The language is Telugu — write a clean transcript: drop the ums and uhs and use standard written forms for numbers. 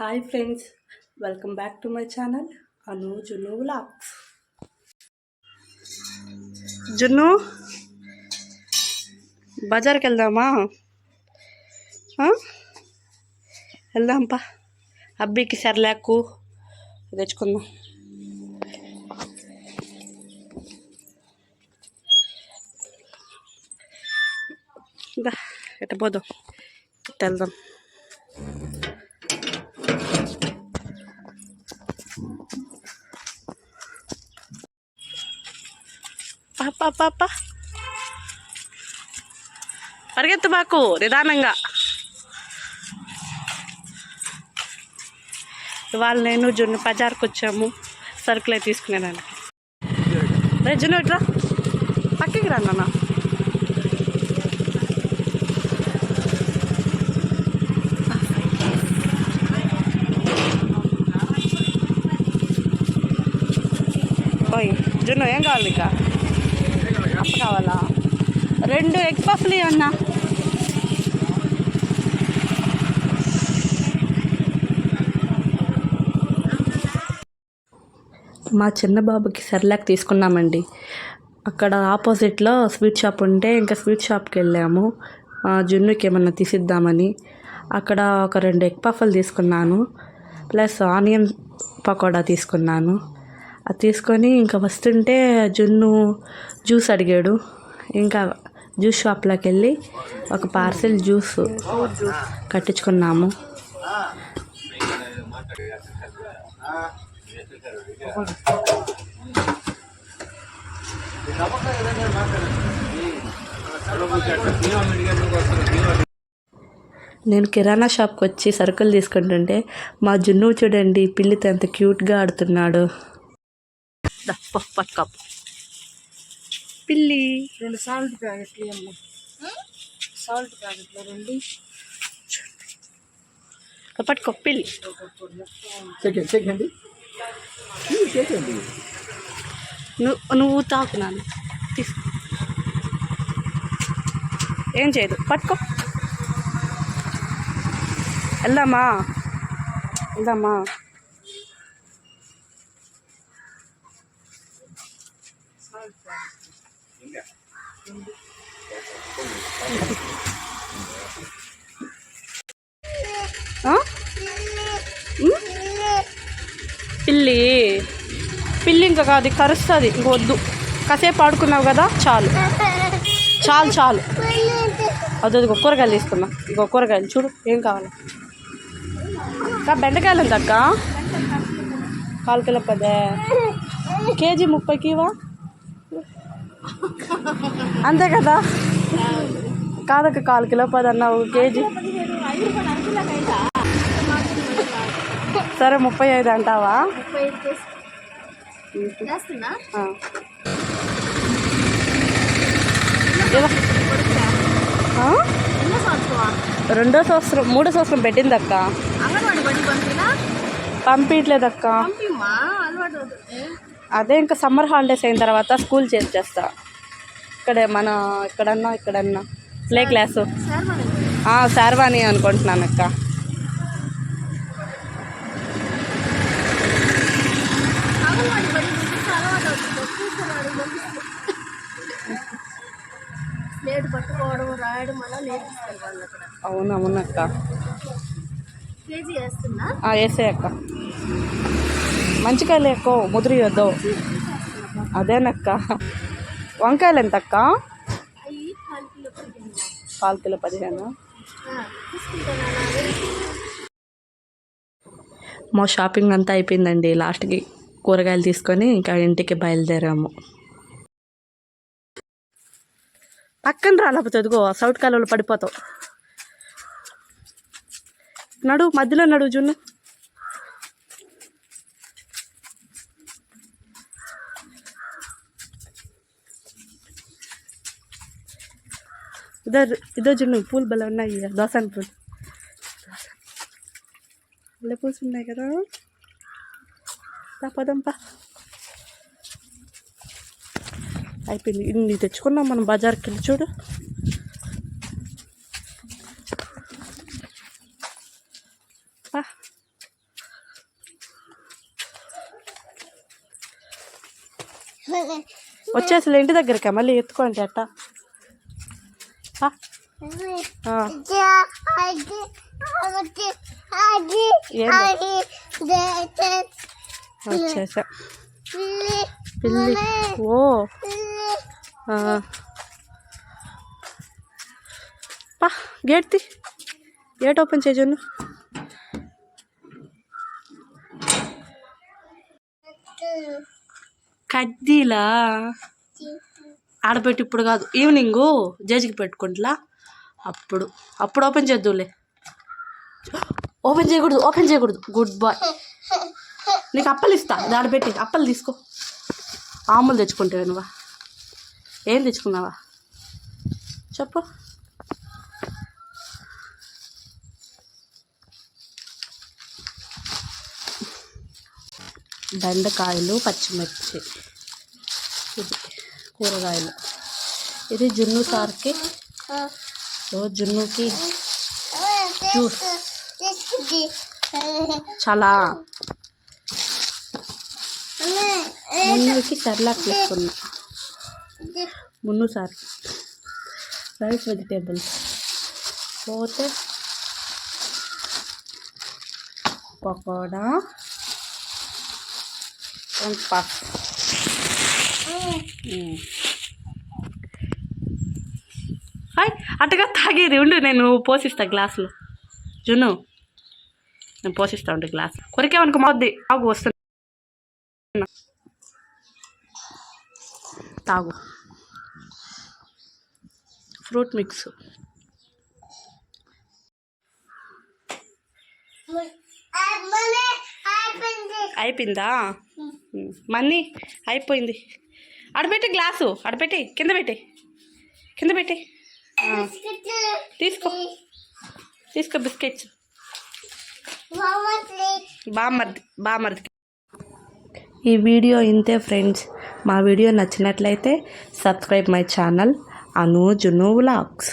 Hi friends, welcome back to my channel Anu Junnu vlogs. జున్ను, బజార్కి వెళ్దామా? వెళ్దాంపా. అబ్బీకి సర్లాకు తెచ్చుకుందాం. ఎట్ట పోదాం, వెళ్దాం. పాప పరిగెత్తు మాకు నిదానంగా. ఇవాళ నేను జున్ను బజార్కి వచ్చాము సరుకులే తీసుకునేదానికి. రే జున్ను, ఇట్రా పక్కకి రా నాన్న. ఓయ్ జున్ను, ఏం కావాలి ఇంకా? అప్ప కావాలా? 2 ఎగ్ పఫ్లు అన్నా. మా చిన్న బాబుకి సెర్లాక్ తీసుకున్నామండి. అక్కడ ఆపోజిట్లో స్వీట్ షాప్ ఉంటే ఇంకా స్వీట్ షాప్కి వెళ్ళాము జున్నుకి ఏమన్నా తీసిద్దామని. అక్కడ ఒక 2 ఎగ్ పఫ్లు తీసుకున్నాను, ప్లస్ ఆనియన్ పకోడా తీసుకున్నాను. అది తీసుకొని ఇంకా వస్తుంటే జున్ను జ్యూస్ అడిగాడు. ఇంకా జ్యూస్ షాప్లోకి వెళ్ళి ఒక పార్సెల్ జ్యూస్ కట్టించుకున్నాము. నేను కిరాణా షాప్కి వచ్చి సరుకులు తీసుకుంటుంటే మా జున్ను చూడండి పిల్లితో ఎంత క్యూట్గా ఆడుతున్నాడు. పట్టుకో పిల్లి. 2 సాల్ట్ ప్యాకెట్లు అమ్మ. సాల్ట్ ప్యాకెట్లు 2. పట్టుకో పిల్లి. నువ్వు తాకు నాన్న, తీసుకో, ఏం చేయదు. పట్టుకో, వెళ్దామా? పిల్లి ఇంకా కాదు, కరుస్తుంది. ఇంకొద్దు, కాసేపు ఆడుకున్నావు కదా, చాలు. అదే కూరగాయలు తీసుకున్నా. ఇంకో కూరగాయలు చూడు, ఏం కావాలి? బెండకాయలు ఉంది అక్క, 1/4 కిలో 10, కేజీ 30కి ఇవా? అంతే కదా? కాదక్క, 1/4 కిలో 10 అన్నావు, కేజీ. సరే 35 అంటావా? 2వ సంవత్సరం 3వ సంవత్సరం పెట్టింది అక్క. పంపించలేదక్క. అదే ఇంకా సమ్మర్ హాలిడేస్ అయిన తర్వాత స్కూల్ చేస్తా. ఇక్కడన్నా ప్లే క్లాసు శార్వాణి అనుకుంటున్నాను అక్క. అవునక్క, వేసే అక్క. మంచికాయలు ఎక్కువ ముదిరి వద్దు. అదేనక్క. వంకాయలు ఎంత అక్క? 1/4 కిలో 15. మా షాపింగ్ అంతా అయిపోయిందండి. లాస్ట్కి కూరగాయలు తీసుకొని ఇంకా ఇంటికి బయలుదేరాము. పక్కన రాలేకపోతే ఎదుగో సౌట్ కాలంలో పడిపోతావు. మధ్యలో నడువు జున్ను. ఇదో జున్ను పూలు భలే ఉన్నాయి. దోసని పూలు భలే పూలు ఉన్నాయి కదా. పదంపా. అయిపోయింది. ఇన్ని తెచ్చుకున్నాం మనం బజార్కి వెళ్ళి. చూడు, వచ్చేసలే ఇంటి దగ్గరకా మళ్ళీ ఎత్తుకోండి అట్ట వచ్చేసా పిల్లి ఓ గేట్ తీ గేట్ ఓపెన్ చేయను కడ్డీలా ఆడపెట్టి ఇప్పుడు కాదు ఈవినింగు జడ్జికి పెట్టుకుంటా అప్పుడు ఓపెన్ చేద్దులే ఓపెన్ చేయకూడదు గుడ్ బాయ్ నీకు అప్పలు ఇస్తా ఆడపెట్టి అప్పలు తీసుకో ఆములు తెచ్చుకుంటావా నువ్వా ఏం తెచ్చుకున్నావా చెప్పు బెండకాయలు పచ్చిమిర్చి ఇది కూరగాయలు ఇది జున్ను సార్కి జున్నుకి జ్యూస్ చాలా మున్నుకి సర్లాక్ తీసుకున్నా మున్ను సార్ రైస్ వెజిటేబుల్స్ పోతే పకోడా పఫ్ హాయ్ అట్టగా తాగేది ఉండు నేను పోసిస్తా గ్లాసులో జున్ను నేను పోసిస్తా ఉండు గ్లాస్ కొరికేమనుకో మొద్ది ఆగు వస్తున్నా తాగు ఫ్రూట్ మిక్స్ అయిపోయిందా మన్నీ అయిపోయింది అడపెట్టి గ్లాసు అడపెట్టి కింద పెట్టి తీసుకో బిస్కెట్స్ బామర్ది ఈ వీడియో ఇంతే ఫ్రెండ్స్ మా వీడియో నచ్చినట్లయితే subscribe my channel Anu Junnu vlogs